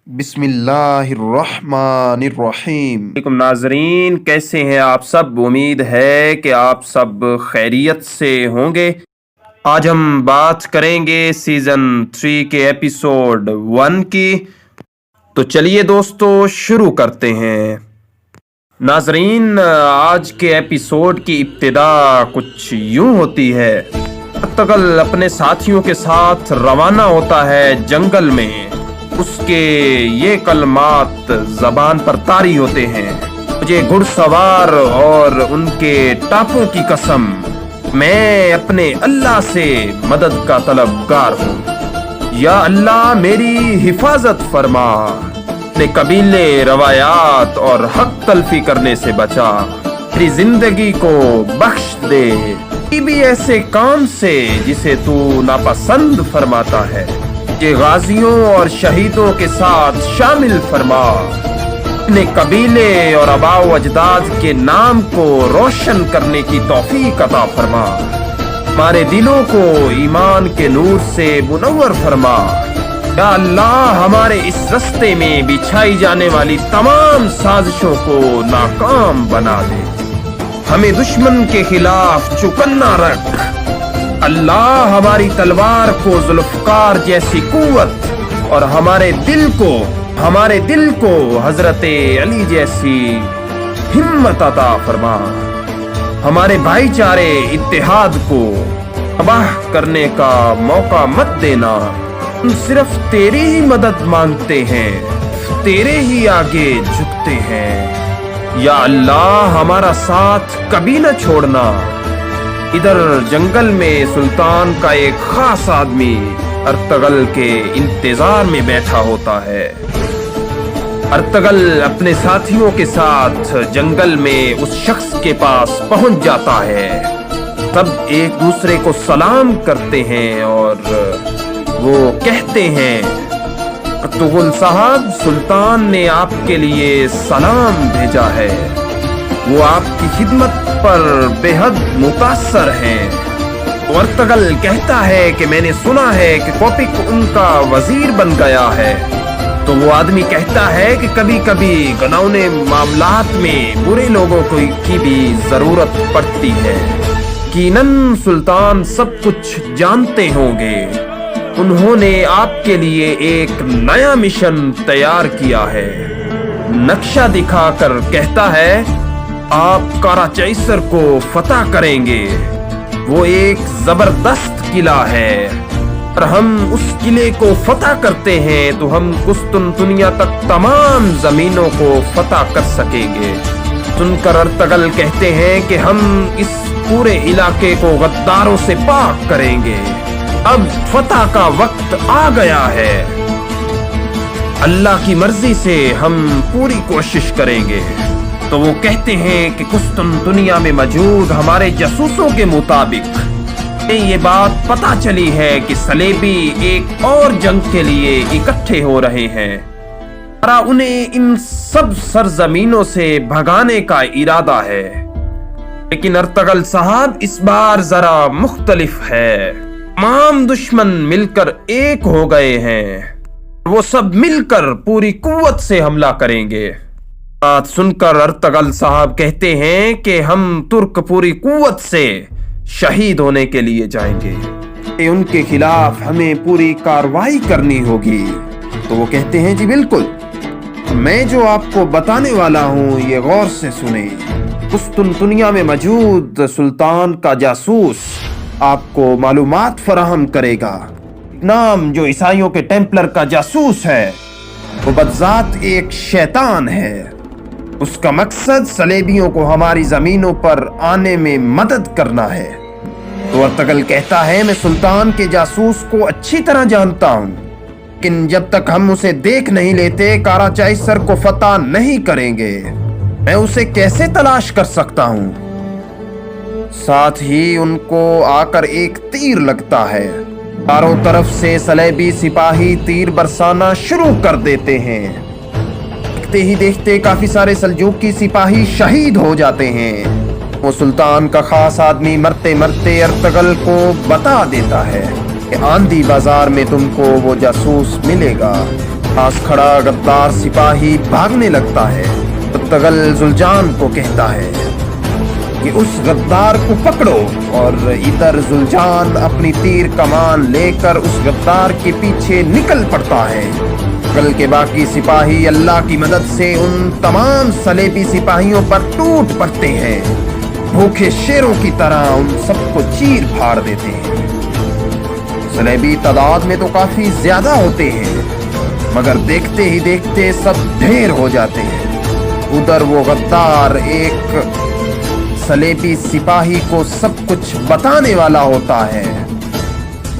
بسم اللہ الرحمن الرحیم۔ ناظرین، کیسے ہیں آپ سب؟ امید ہے کہ آپ سب خیریت سے ہوں گے۔ آج ہم بات کریں گے سیزن 3 کے ایپیسوڈ 1 کی۔ تو چلیے دوستو شروع کرتے ہیں۔ ناظرین، آج کے ایپیسوڈ کی ابتدا کچھ یوں ہوتی ہے۔ ارطغرل اپنے ساتھیوں کے ساتھ روانہ ہوتا ہے جنگل میں۔ اس کے یہ کلمات زبان پر طاری ہوتے ہیں: مجھے گھڑ سوار اور ان کے ٹاپوں کی قسم، میں اپنے اللہ سے مدد کا طلبگار ہوں۔ یا اللہ میری حفاظت فرما، اپنے قبیلے، روایات اور حق تلفی کرنے سے بچا، میری زندگی کو بخش دے بھی ایسے کام سے جسے تو ناپسند فرماتا ہے۔ یہ غازیوں اور شہیدوں کے ساتھ شامل فرما، اپنے قبیلے اور آباء و اجداد کے نام کو روشن کرنے کی توفیق عطا فرما، ہمارے دلوں کو ایمان کے نور سے منور فرما۔ یا اللہ ہمارے اس رستے میں بچھائی جانے والی تمام سازشوں کو ناکام بنا دے، ہمیں دشمن کے خلاف چوکنا رکھ۔ اللہ ہماری تلوار کو ذوالفقار جیسی قوت اور ہمارے دل کو حضرت علی جیسی ہمت عطا فرما۔ ہمارے بھائی چارے اتحاد کو تباہ کرنے کا موقع مت دینا۔ ہم صرف تیری ہی مدد مانگتے ہیں، تیرے ہی آگے جھکتے ہیں۔ یا اللہ ہمارا ساتھ کبھی نہ چھوڑنا۔ ادھر جنگل میں سلطان کا ایک خاص آدمی ارطغرل کے انتظار میں بیٹھا ہوتا ہے۔ ارطغرل اپنے ساتھیوں کے ساتھ جنگل میں اس شخص کے پاس پہنچ جاتا ہے۔ سب ایک دوسرے کو سلام کرتے ہیں اور وہ کہتے ہیں: ارطغرل صاحب، سلطان نے آپ کے لیے سلام بھیجا ہے، وہ آپ کی خدمت پر بے حد متاثر ہیں۔ ارطغرل کہتا ہے کہ میں نے سنا ہے کہ کوپک ان کا وزیر بن گیا ہے۔ تو وہ آدمی کہتا ہے کہ کبھی کبھی گناؤنے معاملات میں برے لوگوں کی بھی ضرورت پڑتی ہے۔ یقیناً سلطان سب کچھ جانتے ہوں گے، انہوں نے آپ کے لیے ایک نیا مشن تیار کیا ہے۔ نقشہ دکھا کر کہتا ہے آپ کاراچائسر کو فتح کریں گے۔ وہ ایک زبردست قلعہ ہے، اور ہم اس قلعے کو فتح کرتے ہیں تو ہم قسطنطنیہ تک تمام زمینوں کو فتح کر سکیں گے۔ سن کر ارطغرل کہتے ہیں کہ ہم اس پورے علاقے کو غداروں سے پاک کریں گے، اب فتح کا وقت آ گیا ہے۔ اللہ کی مرضی سے ہم پوری کوشش کریں گے۔ تو وہ کہتے ہیں کہ قسطنطنیہ میں موجود ہمارے جاسوسوں کے مطابق یہ بات پتہ چلی ہے کہ صلیبی ایک اور جنگ کے لیے اکٹھے ہو رہے ہیں، اور انہیں ان سب سرزمینوں سے بھگانے کا ارادہ ہے۔ لیکن ارطغرل صاحب اس بار ذرا مختلف ہے، تمام دشمن مل کر ایک ہو گئے ہیں، وہ سب مل کر پوری قوت سے حملہ کریں گے۔ بات سن کر ارطغرل صاحب کہتے ہیں کہ ہم ترک پوری قوت سے شہید ہونے کے لیے جائیں گے، ان کے خلاف ہمیں پوری کارروائی کرنی ہوگی۔ تو وہ کہتے ہیں جی بالکل، میں جو آپ کو بتانے والا ہوں یہ غور سے سنیں۔ قسطنطنیہ میں موجود سلطان کا جاسوس آپ کو معلومات فراہم کرے گا۔ نام جو عیسائیوں کے ٹیمپلر کا جاسوس ہے، وہ بذات ایک شیطان ہے۔ اس کا مقصد صلیبیوں کو ہماری زمینوں پر آنے میں مدد کرنا ہے۔ تو ارطغرل کہتا ہے میں سلطان کے جاسوس کو اچھی طرح جانتا ہوں، لیکن جب تک ہم اسے دیکھ نہیں لیتے کاراچائسر کو فتح نہیں کریں گے۔ میں اسے کیسے تلاش کر سکتا ہوں؟ ساتھ ہی ان کو آ کر ایک تیر لگتا ہے، چاروں طرف سے صلیبی سپاہی تیر برسانا شروع کر دیتے ہیں۔ ہی دیکھتے کافی سارے سلجوقی سپاہی شہید ہو جاتے ہیں۔ وہ سلطان کا خاص آدمی مرتے مرتے ارطغرل کو بتا دیتا ہے کہ آندھی بازار میں تم کو وہ جاسوس ملے گا، पास खड़ा गद्दार सिपाही भागने लगता है। अर्तगल जुलजान को कहता है कि उस गद्दार को पकड़ो, और इधर जुलजान अपनी तीर कमान लेकर उस गद्दार के पीछे निकल पड़ता है। अर्तगल के बाकी सिपाही अल्लाह की मदद से उन तमाम सलेबी सिपाहियों पर टूट पड़ते हैं। भूखे शेरों की तरह उन सबको चीर फाड़ देते हैं। सलेबी तादाद में तो काफी ज्यादा होते हैं, मगर देखते ही देखते सब ढेर हो जाते हैं। उधर वो गद्दार एक सलेबी सिपाही को सब कुछ बताने वाला होता है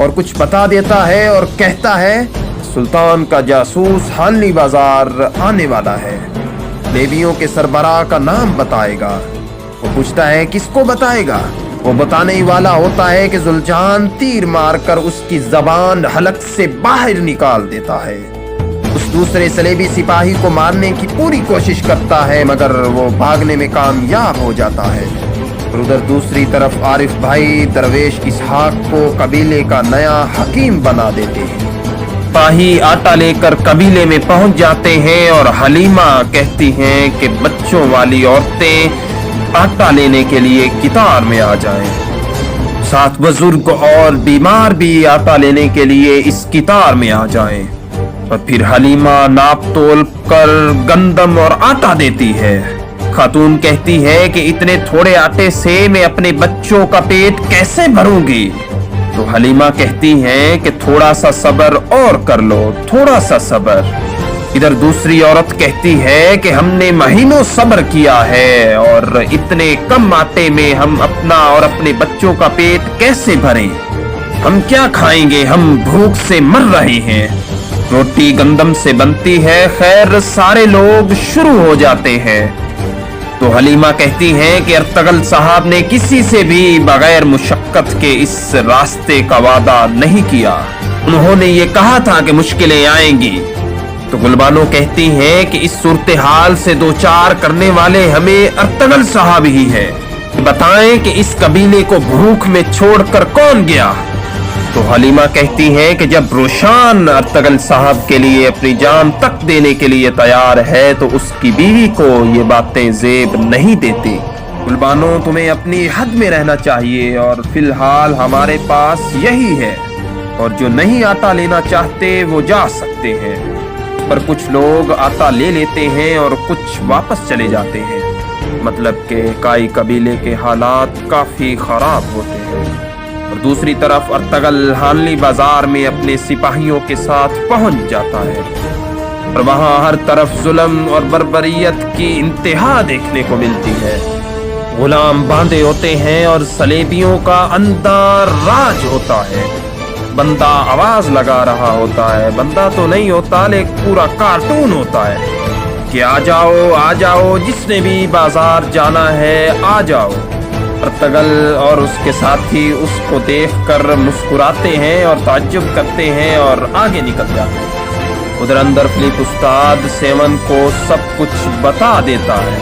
और कुछ बता देता है और कहता है सुल्तान का जासूस हानली बाजार आने वाला है, लेबियों के सरबराह का नाम बताएगा। वो पूछता है किसको बताएगा? वो बताने ही वाला होता है कि जुलजान तीर मारकर उसकी जबान हलक से बाहर निकाल देता है। उस दूसरे सलेबी सिपाही को मारने की पूरी कोशिश करता है, मगर वो भागने में कामयाब हो जाता है। और उधर दूसरी तरफ आरिफ भाई दरवेश इसहाक को कबीले का नया हकीम बना देते हैं। सिपाही आटा लेकर कबीले में पहुंच जाते हैं और हलीमा कहती हैं कि बच्चों वाली औरतें आटा लेने के लिए कितार में आ जाएं। साथ बुजुर्ग और बीमार भी आटा लेने के लिए इस कितार में आ जाएं। और फिर हलीमा नाप तोल कर गंदम और आटा देती है। खातून कहती है कि इतने थोड़े आटे से मैं अपने बच्चों का पेट कैसे भरूंगी? तो हलीमा कहती है कि थोड़ा सा सब्र और कर लो, थोड़ा सा सब्र। इधर दूसरी औरत कहती है कि हमने महीनों सब्र किया है और इतने कम आटे में हम अपना और अपने बच्चों का पेट कैसे भरें? हम क्या खाएंगे? हम भूख से मर रहे हैं। रोटी गंदम से बनती है। खैर सारे लोग शुरू हो जाते हैं। तो हलीमा कहती है कि अर्तगल साहब ने किसी से भी बगैर मुशक्कत के इस रास्ते का वादा नहीं किया। उन्होंने ये कहा था कि मुश्किलें आएंगी। तो गुलबानो कहती हैं कि इस सूरत हाल से दो चार करने वाले हमें अर्तगल साहब ही है। बताएं कि इस कबीले को भूख में छोड़कर कौन गया? तो हलीमा कहती है कि जब रोशान अर्तगल साहब के लिए अपनी जान तक देने के लिए तैयार है तो उसकी बीवी को ये बातें जेब नहीं देती। गुलबानो तुम्हें अपनी हद में रहना चाहिए और फिलहाल हमारे पास यही है, और जो नहीं आटा लेना चाहते वो जा सकते हैं। पर कुछ लोग आटा ले लेते हैं और कुछ वापस चले जाते हैं। मतलब कि काई कबीले के हालात काफी खराब होते हैं। और दूसरी तरफ अर्तगल हानली बाजार में अपने सिपाहियों के साथ पहुंच जाता है और वहां हर तरफ जुल्म और बर्बरियत की इंतहा देखने को मिलती है। गुलाम बांधे होते हैं और सलेबियों का अंदर राज होता है। बंदा आवाज लगा रहा होता है। बंदा तो नहीं होता, लेकिन पूरा कार्टून होता है कि आ जाओ, जिसने भी बाजार जाना है आ जाओ। अर्तगल और उसके साथी उसको देखकर मुस्कुराते हैं और ताज्जुब करते हैं और आगे निकल जाते हैं। उधर अंदर फिलिप उस्ताद सेवन को सब कुछ बता देता है।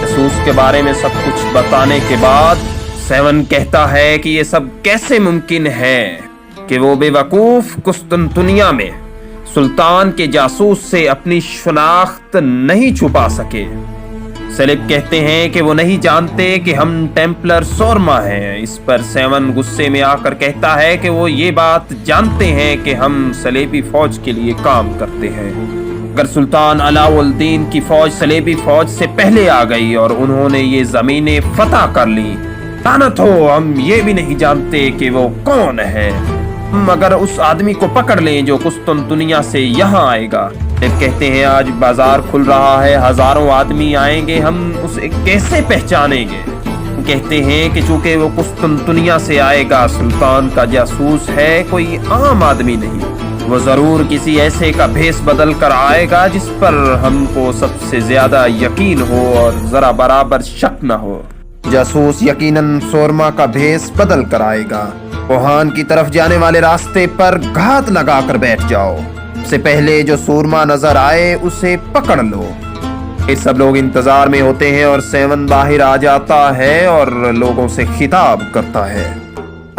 जासूस के बारे में सब कुछ बताने के बाद सेवन कहता है कि ये सब कैसे मुमकिन है कि वो बेवकूफ कुस्तुनतुनिया में सुल्तान के जासूस से अपनी शनाख्त नहीं छुपा सके। सेलिब कहते हैं कि वो नहीं जानते कि हम टेम्पलर सोरमा हैं। इस पर सेवन गुस्से में आकर कहता है कि वो ये बात जानते हैं कि हम सलेबी फौज के लिए काम करते हैं। अगर सुल्तान अलाउद्दीन की फौज सलेबी फौज से पहले आ गई और उन्होंने ये जमीनें फतह कर ली, लानत हो, हम ये भी नहीं जानते कि वो कौन है। मगर उस आदमी को पकड़ लें जो कुस्तुनतुनिया से यहाँ आएगा। कहते हैं आज बाजार खुल रहा है, हजारों आदमी आएंगे, हम उसे कैसे पहचानेंगे? कहते हैं कि चूंकि वो कुस्तुनतुनिया से आएगा, सुल्तान का जासूस है, कोई आम आदमी नहीं। वो जरूर किसी ऐसे का भेष बदल कर आएगा जिस पर हमको सबसे ज्यादा यकीन हो और जरा बराबर शक न हो। जासूस यकीनन सोरमा का भेष बदल कर आएगा। कोहान की तरफ जाने वाले रास्ते पर घात लगाकर बैठ जाओ। से पहले जो सूरमा नजर आए उसे पकड़ लो। ये सब लोग इंतजार में होते हैं और सेवन बाहर आ जाता है और लोगों से खिताब करता है।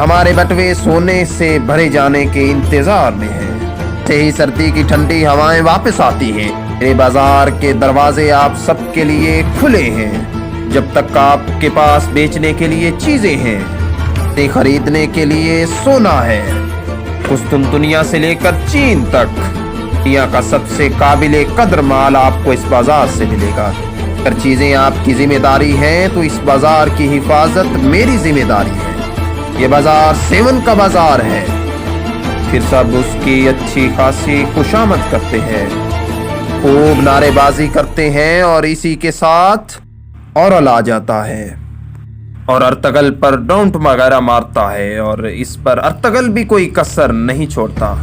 हमारे बटवे सोने से भरे जाने के इंतजार में हैं। بیٹھے ही सर्दी की ठंडी हवाएं वापस आती हैं। मेरे बाजार के दरवाजे आप सबके लिए खुले हैं। जब तक आपके पास बेचने के लिए चीजें हैं, खरीदने के लिए सोना है। कुस्तुनतुनिया से लेकर चीन तक दुनिया का सबसे काबिले कद्र माल आपको इस बाजार से मिलेगा। अगर चीजें आपकी जिम्मेदारी हैं तो इस बाजार की हिफाजत मेरी जिम्मेदारी है। ये बाजार सेवन का बाजार है। फिर सब उसकी अच्छी खासी खुशामद करते हैं, खूब नारेबाजी करते हैं और इसी के साथ औरल आ जाता है और अर्तगल पर डोंट वगैरह मारता है और इस पर अर्तगल भी कोई कसर नहीं छोड़ता।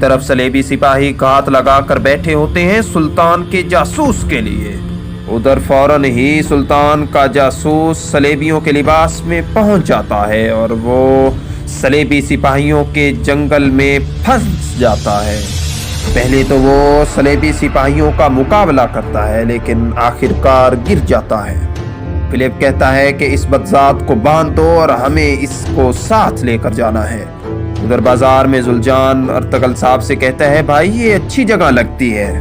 तरफ सलेबी सिपाही घात लगाकर बैठे होते हैं सुल्तान के जासूस के लिए। उधर फौरन ही सुल्तान का जासूस सलेबियों के लिबास में पहुंच जाता है और वो सलेबी सिपाहियों के जंगल में फंस जाता है। पहले तो वो सलेबी सिपाहियों का मुकाबला करता है लेकिन आखिरकार गिर जाता है। फिलिप कहता है कि इस बदजात को बांध दो और हमें इसको साथ लेकर जाना है। उधर बाजार में जुलजान अर्तगल साहब से कहता है, भाई ये अच्छी जगह लगती है,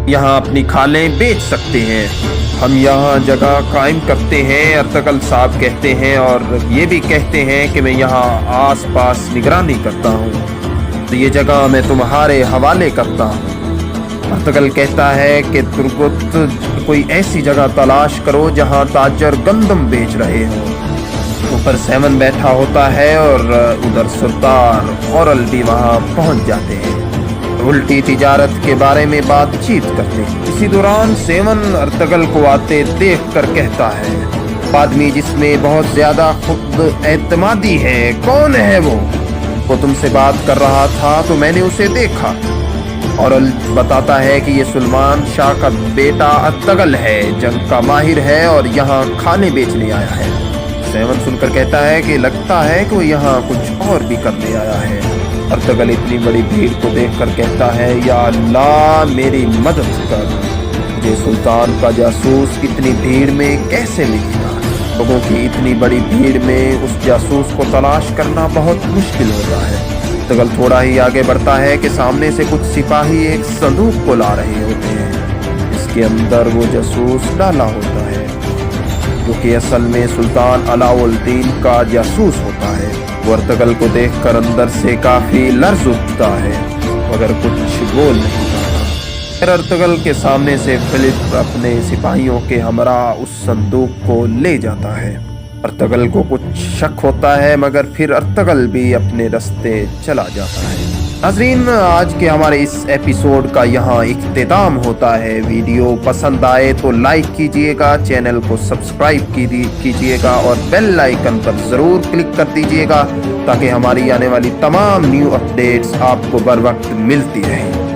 यहाँ अपनी खालें बेच सकते हैं, हम यहाँ जगह कायम करते हैं। अर्तगल साहब कहते हैं और ये भी कहते हैं कि मैं यहाँ आस पास निगरानी करता हूँ, तो ये जगह मैं तुम्हारे हवाले करता हूँ। अर्तगल कहता है कि तुर्गुत कोई ऐसी जगह तलाश करो जहाँ ताजर गंदम बेच रहे हो। ऊपर सेवन बैठा होता है और उधर सुल्तान औरल भी वहाँ पहुँच जाते हैं, उल्टी तिजारत के बारे में बातचीत करते हैं। इसी दौरान सेवन अर्तगल को आते देख कर कहता है, आदमी जिसमें बहुत ज्यादा खुद एतमादी है, कौन है वो तुमसे बात कर रहा था तो मैंने उसे देखा। औरल बताता है कि ये सुलेमान शाह का बेटा अर्तगल है, जंग का माहिर है और यहाँ खाने बेचने आया है। सेवन सुनकर कहता है कि लगता है कि वो यहाँ कुछ और भी करने आया है। अर्तगल इतनी बड़ी भीड़ को देखकर कहता है, या अल्लाह मेरी मदद कर, मुझे सुल्तान का जासूस इतनी भीड़ में कैसे मिलेगा। लोगों की इतनी बड़ी भीड़ में उस जासूस को तलाश करना बहुत मुश्किल होता है। अर्तगल थोड़ा ही आगे बढ़ता है कि सामने से कुछ सिपाही एक संदूक को ला रहे होते हैं, इसके अंदर वो जासूस डाला होता है, जो कि असल में सुल्तान अलाउद्दीन का जासूस होता है। वो अर्तगल को देखकर अंदर से काफी लर्ज उठता है मगर कुछ बोल नहीं पाता। फिर अर्तगल के सामने से फिलिप अपने सिपाहियों के हमरा उस संदूक को ले जाता है। अर्तगल को कुछ शक होता है मगर फिर अर्तगल भी अपने रास्ते चला जाता है। नाज़रीन, आज के हमारे इस एपिसोड का यहाँ इख्तिताम होता है। वीडियो पसंद आए तो लाइक कीजिएगा, चैनल को सब्सक्राइब कीजिएगा और बेल आइकन पर ज़रूर क्लिक कर दीजिएगा ताकि हमारी आने वाली तमाम न्यू अपडेट्स आपको बर वक्त मिलती रहें।